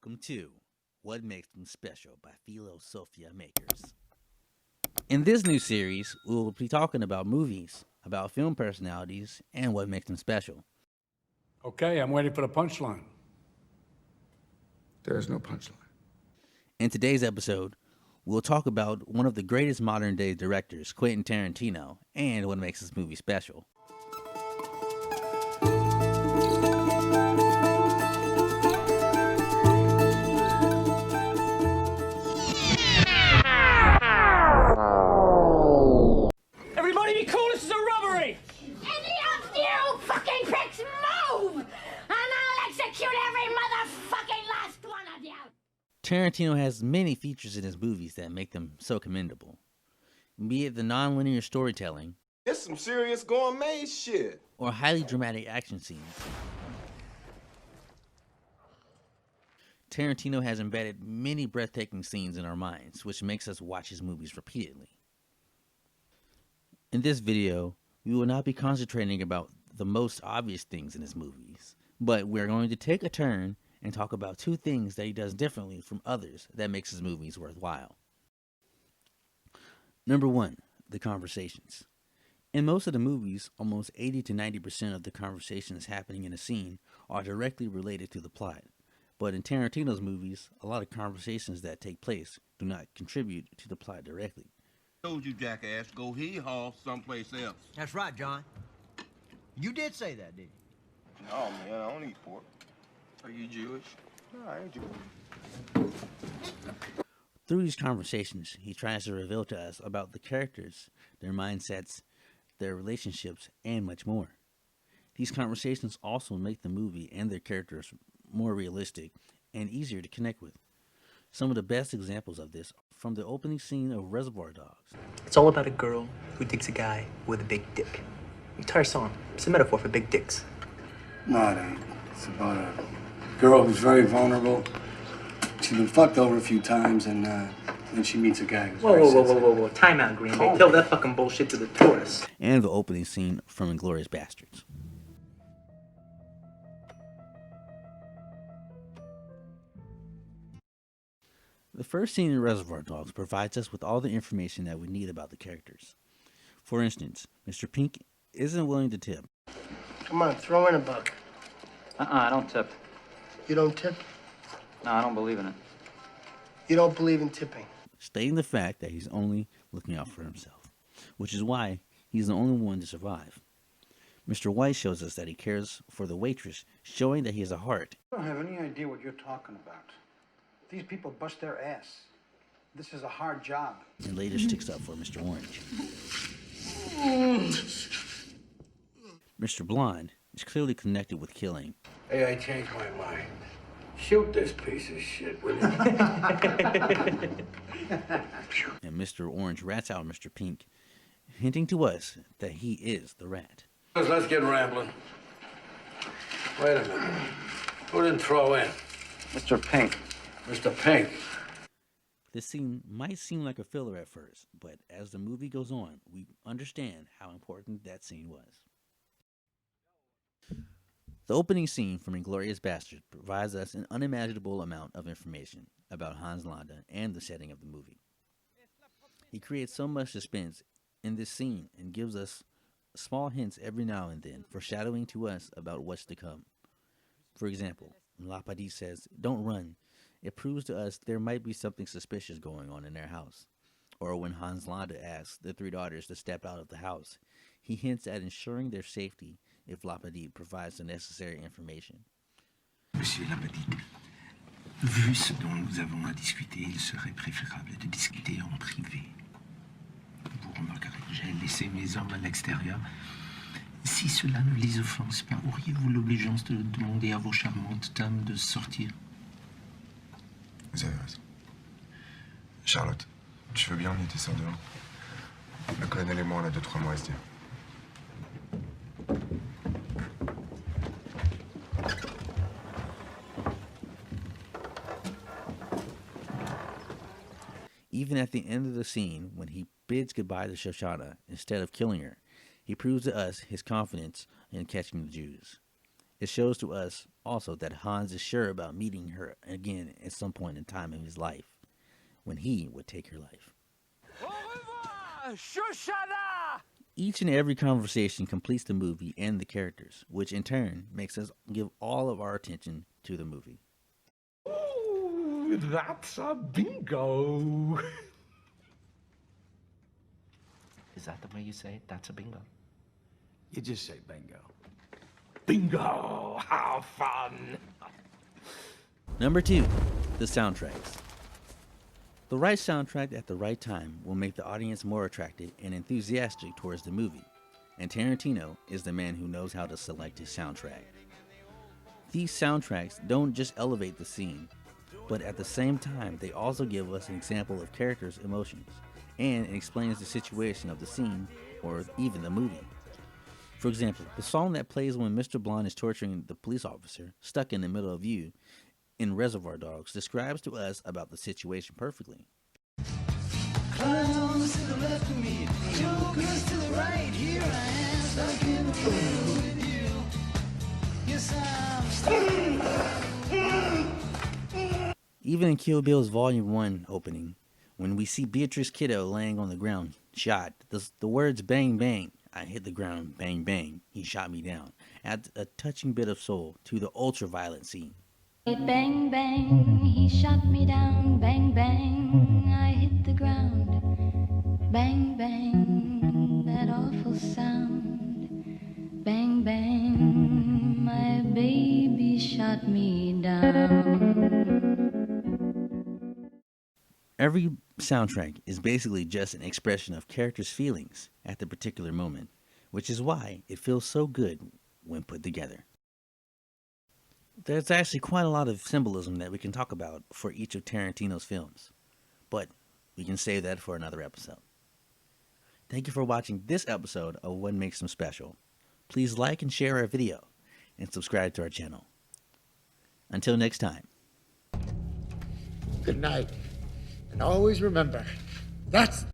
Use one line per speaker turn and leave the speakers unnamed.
welcome to What Makes Them Special by Philosophia Makers. In this new series, we will be talking about movies, about film personalities, and what makes them special.
Okay, I'm waiting for the punchline.
There is no punchline.
In today's episode, we'll talk about one of the greatest modern day directors, Quentin Tarantino, and what makes this movie special.
Everybody be cool, this is a robbery!
Any of you fucking pricks move! And I'll execute every motherfucking last one of you!
Tarantino has many features in his movies that make them so commendable. Be it the non-linear storytelling,
It's some serious gourmet shit.
or highly dramatic action scenes. Tarantino has embedded many breathtaking scenes in our minds, which makes us watch his movies repeatedly. In this video, we will not be concentrating about the most obvious things in his movies, but we're going to take a turn and talk about two things that he does differently from others that makes his movies worthwhile. Number one, the conversations. In most of the movies, almost 80 to 90% of the conversations happening in a scene are directly related to the plot. But in Tarantino's movies, a lot of conversations that take place do not contribute to the plot directly.
Told you, jackass, go hee-haw someplace else.
That's right, John. You did say that, didn't you?
No, man, I don't eat pork. Are you Jewish? No, I ain't Jewish.
Through these conversations, he tries to reveal to us about the characters, their mindsets, their relationships, and much more. These conversations also make the movie and their characters more realistic and easier to connect with. Some of the best examples of this are from the opening scene of Reservoir Dogs.
It's all about a girl who digs a guy with a big dick. The entire song, it's a metaphor for big dicks.
No, it ain't. It's about a girl who's very vulnerable. She's been fucked over a few times, and then she meets a guy who's very sensitive.
Whoa. Time out, Green Bay. Tell that fucking bullshit to the tourists.
And the opening scene from Inglourious Basterds. The first scene in Reservoir Dogs provides us with all the information that we need about the characters. For instance, Mr. Pink isn't willing to tip.
Come on, throw in a buck.
I don't tip.
You don't tip?
No, I don't believe in it.
You don't believe in tipping.
Stating the fact that he's only looking out for himself, which is why he's the only one to survive. Mr. White shows us that he cares for the waitress, showing that he has a heart.
I don't have any idea what you're talking about. These people bust their ass. This is a hard job.
And later sticks up for Mr. Orange. Mr. Blonde is clearly connected with killing.
Hey, I changed my mind. Shoot this piece of shit, will you?
And Mr. Orange rats out Mr. Pink, hinting to us that he is the rat.
Let's get rambling. Wait a minute. Who didn't throw in?
Mr. Pink.
Mr. Pink.
This scene might seem like a filler at first, but as the movie goes on, we understand how important that scene was. The opening scene from Inglourious Basterds provides us an unimaginable amount of information about Hans Landa and the setting of the movie. He creates so much suspense in this scene and gives us small hints every now and then, foreshadowing to us about what's to come. For example, when Lapidus says, "Don't run," it proves to us there might be something suspicious going on in their house. Or when Hans Landa asks the three daughters to step out of the house, he hints at ensuring their safety if Lapidus provides the necessary information.
Monsieur Lapidus, vu ce dont nous avons à discuter, il serait préférable de discuter en privé. Vous remarquerez que j'ai laissé mes hommes à l'extérieur. Si cela ne les offense pas, auriez-vous l'obligeance de demander à vos charmantes dames de sortir?
Vous avez raison. Charlotte, tu veux bien emmener tes sœurs dehors? Le colonel et moi, on a 2-3 mots à se dire.
Even at the end of the scene, when he bids goodbye to Shoshana instead of killing her, he proves to us his confidence in catching the Jews. It shows to us also that Hans is sure about meeting her again at some point in time in his life, when he would take her life. Each and every conversation completes the movie and the characters, which in turn makes us give all of our attention to the movie.
Oh, that's a bingo.
Is that the way you say it? That's a bingo.
You just say bingo.
Bingo! How fun!
Number 2, the soundtracks. The right soundtrack at the right time will make the audience more attracted and enthusiastic towards the movie, and Tarantino is the man who knows how to select his soundtrack. These soundtracks don't just elevate the scene, but at the same time they also give us an example of characters' emotions, and it explains the situation of the scene or even the movie. For example, the song that plays when Mr. Blonde is torturing the police officer stuck in the middle of you in Reservoir Dogs describes to us about the situation perfectly.
Clowns to the left of me, jokers to the right. Here I am, stuck in the middle with you. Yes, I'm stuck.
Even in Kill Bill's Volume 1 opening, when we see Beatrice Kiddo laying on the ground, shot, the words bang bang, I hit the ground, bang bang, he shot me down, add a touching bit of soul to the ultra-violent scene.
Bang, bang, he shot me down. Bang, bang, I hit the ground. Bang, bang, that awful sound. Bang, bang, my baby shot me down.
Every soundtrack is basically just an expression of characters' feelings at the particular moment, which is why it feels so good when put together. There's actually quite a lot of symbolism that we can talk about for each of Tarantino's films, but we can save that for another episode. Thank you for watching this episode of What Makes Them Special. Please like and share our video, and subscribe to our channel. Until next time.
Good night. And always remember, that's